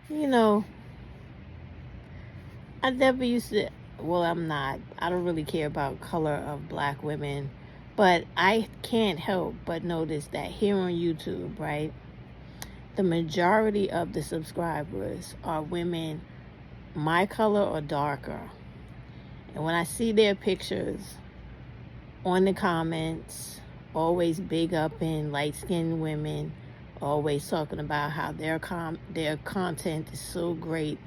You know, I never used to, well, I'm not. I don't really care about color of black women, but I can't help but notice that here on YouTube, right, the majority of the subscribers are women my color or darker. And when I see their pictures on the comments, always big up in light-skinned women, always talking about how their content is so great,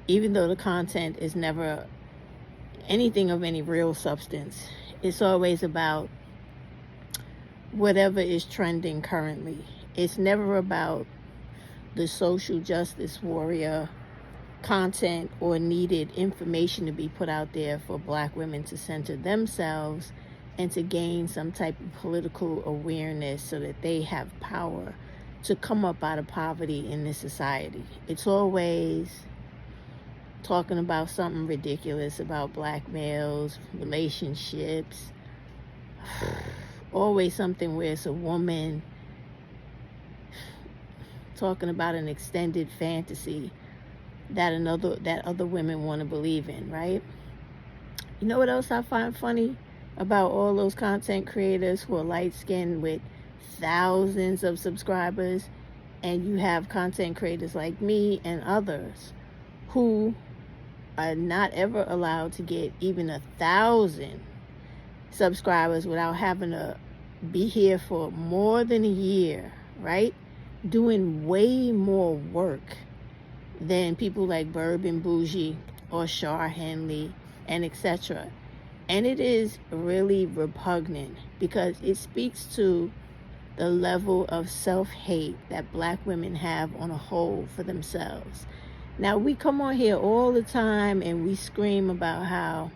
even though the content is never anything of any real substance. It's always about whatever is trending currently. It's never about the social justice warrior content or needed information to be put out there for black women to center themselves and to gain some type of political awareness so that they have power to come up out of poverty in this society. It's always talking about something ridiculous about black males, relationships, always something where it's a woman talking about an extended fantasy that other women want to believe in, right? You know what else I find funny about all those content creators who are light-skinned with thousands of subscribers, and you have content creators like me and others who are not ever allowed to get even 1,000 subscribers without having to be here for more than a year, right? Doing way more work than people like Bourbon Bougie or Shar Henley and etc. And it is really repugnant because it speaks to the level of self-hate that black women have on a whole for themselves. Now, we come on here all the time and we scream about how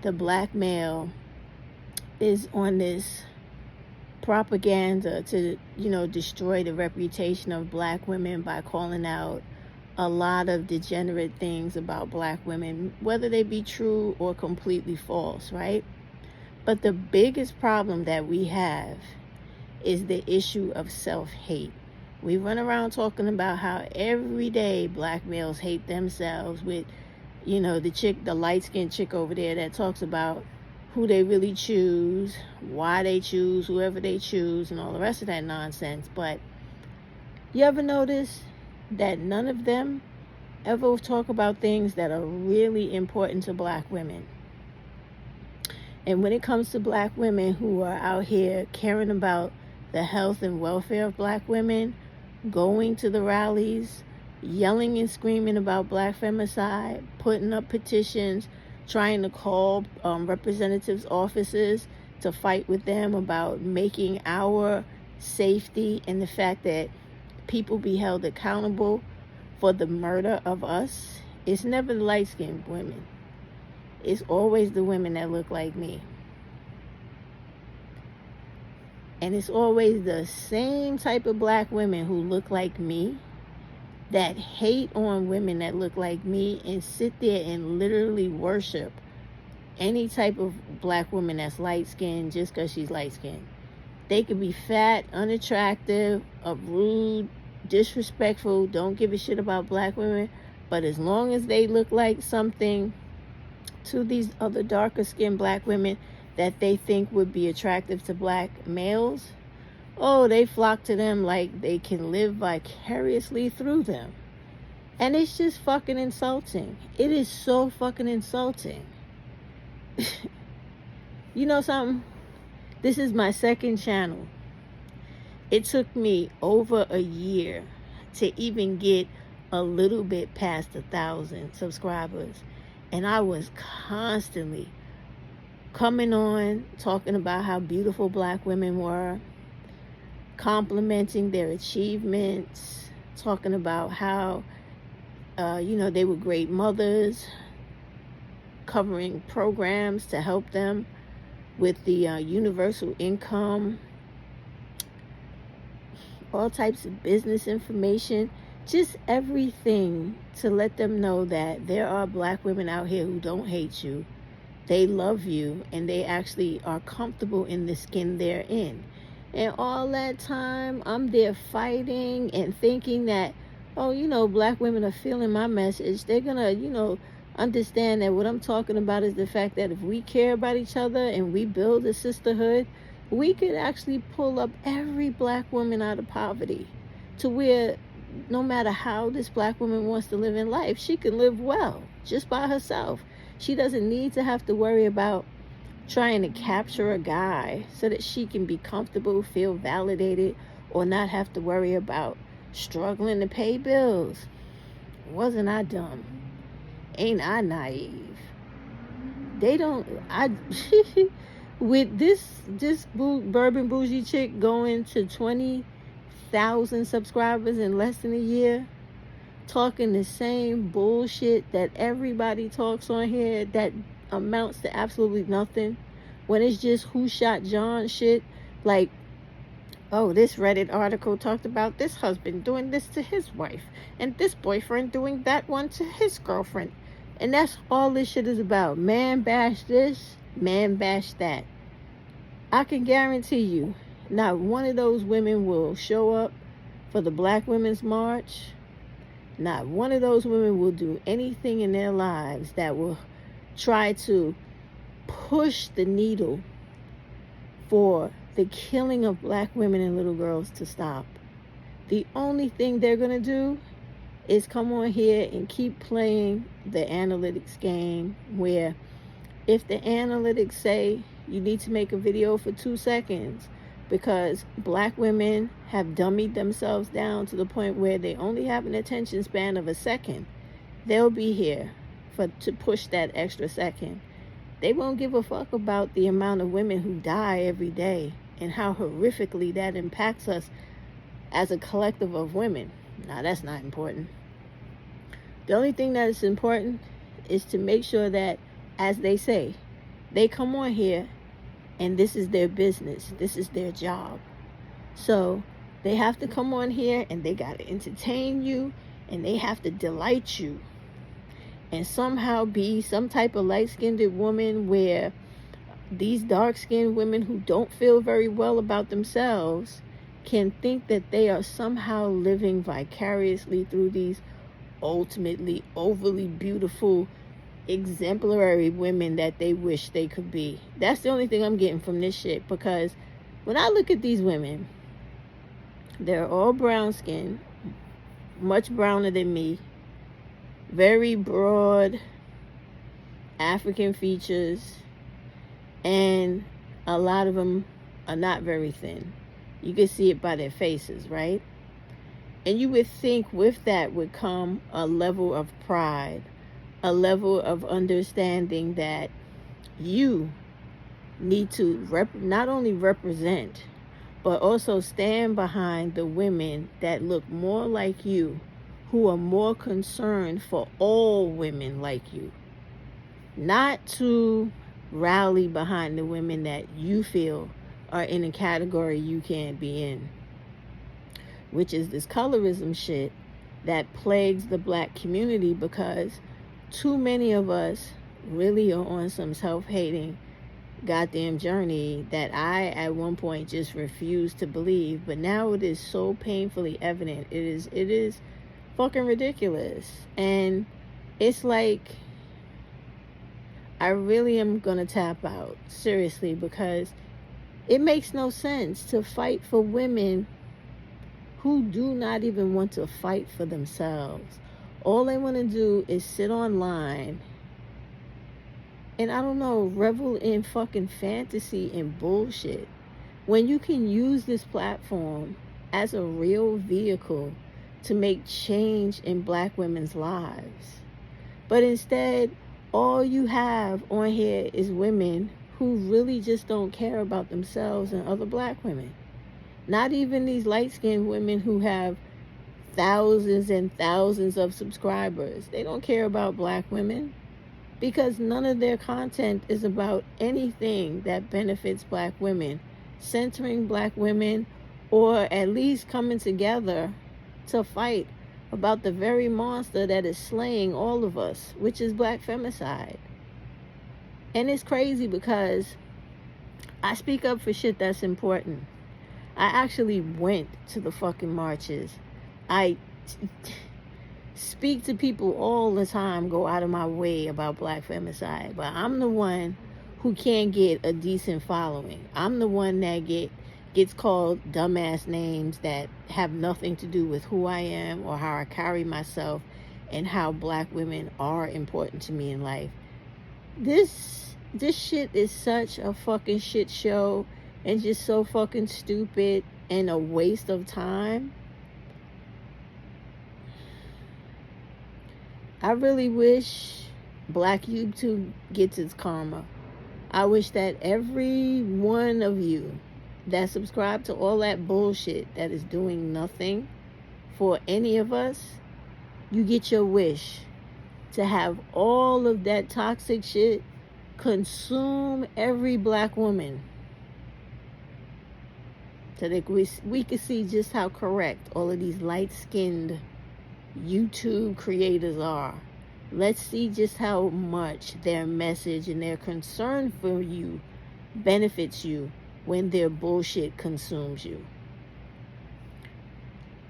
the black male is on this propaganda to, destroy the reputation of black women by calling out a lot of degenerate things about black women, whether they be true or completely false, right? But the biggest problem that we have is the issue of self-hate. We run around talking about how every day black males hate themselves with, the light-skinned chick over there that talks about who they really choose, why they choose whoever they choose, and all the rest of that nonsense. But you ever notice that none of them ever talk about things that are really important to black women? And when it comes to black women who are out here caring about the health and welfare of black women, going to the rallies, yelling and screaming about black femicide, putting up petitions, trying to call representatives' offices to fight with them about making our safety and the fact that people be held accountable for the murder of us, it's never the light-skinned women. It's always the women that look like me. And it's always the same type of black women who look like me that hate on women that look like me and sit there and literally worship any type of black woman that's light-skinned just because she's light-skinned. They could be fat, unattractive, rude, disrespectful, don't give a shit about black women, but as long as they look like something to these other darker skinned black women that they think would be attractive to black males, oh, they flock to them like they can live vicariously through them. And it's just fucking insulting. It is so fucking insulting. You know something? This is my second channel. It took me over a year to even get a little bit past 1,000 subscribers. And I was constantly coming on, talking about how beautiful black women were, complimenting their achievements, talking about how, they were great mothers, covering programs to help them with the universal income, all types of business information, just everything to let them know that there are black women out here who don't hate you. They love you, and they actually are comfortable in the skin they're in. And all that time, I'm there fighting and thinking that, oh, black women are feeling my message, they're gonna, understand that what I'm talking about is the fact that if we care about each other and we build a sisterhood, we could actually pull up every black woman out of poverty to where no matter how this black woman wants to live in life, she can live well just by herself. She doesn't need to have to worry about trying to capture a guy so that she can be comfortable, feel validated, or not have to worry about struggling to pay bills. Wasn't I dumb? Ain't I naive? They don't, with this bourbon bougie chick going to 20,000 subscribers in less than a year, talking the same bullshit that everybody talks on here that amounts to absolutely nothing, when it's just who shot John shit. Like, oh, this Reddit article talked about this husband doing this to his wife and this boyfriend doing that one to his girlfriend. And that's all this shit is about. Man bash this, man bash that. I can guarantee you, not one of those women will show up for the Black Women's March. Not one of those women will do anything in their lives that will try to push the needle for the killing of black women and little girls to stop. The only thing they're going to do is come on here and keep playing the analytics game, where if the analytics say you need to make a video for 2 seconds because black women have dummied themselves down to the point where they only have an attention span of a second, they'll be here to push that extra second. They won't give a fuck about the amount of women who die every day and how horrifically that impacts us as a collective of women. Now, that's not important. The only thing that is important is to make sure that, as they say, they come on here and this is their business. This is their job. So they have to come on here and they got to entertain you and they have to delight you and somehow be some type of light-skinned woman where these dark-skinned women who don't feel very well about themselves can think that they are somehow living vicariously through these ultimately overly beautiful, exemplary women that they wish they could be. That's the only thing I'm getting from this shit, because when I look at these women, they're all brown skin, much browner than me, very broad African features, and a lot of them are not very thin. You can see it by their faces, right? And you would think with that would come a level of pride, a level of understanding that you need to not only represent, but also stand behind the women that look more like you, who are more concerned for all women like you. Not to rally behind the women that you feel are in a category you can't be in, which is this colorism shit that plagues the black community, because too many of us really are on some self-hating goddamn journey that I at one point just refused to believe, but now it is so painfully evident. It is fucking ridiculous. And it's like, I really am gonna tap out, seriously, because it makes no sense to fight for women who do not even want to fight for themselves. All they want to do is sit online and, I don't know, revel in fucking fantasy and bullshit, when you can use this platform as a real vehicle to make change in black women's lives. But instead, all you have on here is women who really just don't care about themselves and other black women. Not even these light-skinned women who have thousands and thousands of subscribers. They don't care about black women, because none of their content is about anything that benefits black women, centering black women, or at least coming together to fight about the very monster that is slaying all of us, which is black femicide. And it's crazy because I speak up for shit that's important. I actually went to the fucking marches. speak to people all the time, go out of my way about black femicide, but I'm the one who can't get a decent following. I'm the one that gets called dumbass names that have nothing to do with who I am or how I carry myself and how black women are important to me in life. This shit is such a fucking shit show and just so fucking stupid and a waste of time. I really wish black YouTube gets its karma. I wish that every one of you that subscribe to all that bullshit that is doing nothing for any of us, you get your wish to have all of that toxic shit consume every black woman, so that we can see just how correct all of these light-skinned YouTube creators are. Let's see just how much their message and their concern for you benefits you when their bullshit consumes you.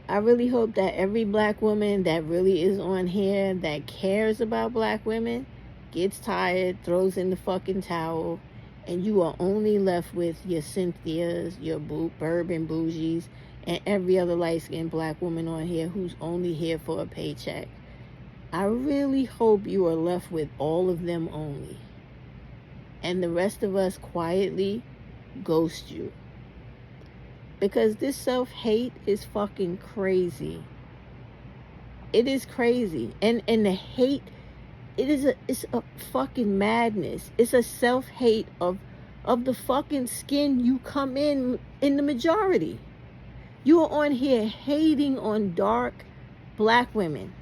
I really hope that every black woman that really is on here that cares about black women gets tired, throws in the fucking towel, and you are only left with your Cynthias, your Bourbon Bougies, and every other light-skinned black woman on here who's only here for a paycheck. I really hope you are left with all of them only, and the rest of us quietly ghost you. Because this self-hate is fucking crazy. It is crazy. And the hate, it's a fucking madness. It's a self-hate of the fucking skin you come in the majority. You are on here hating on dark black women.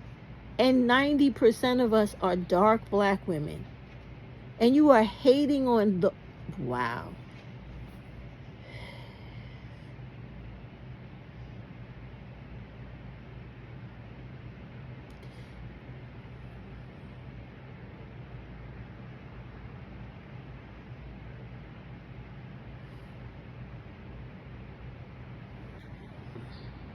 And 90% of us are dark black women. And you are hating on wow.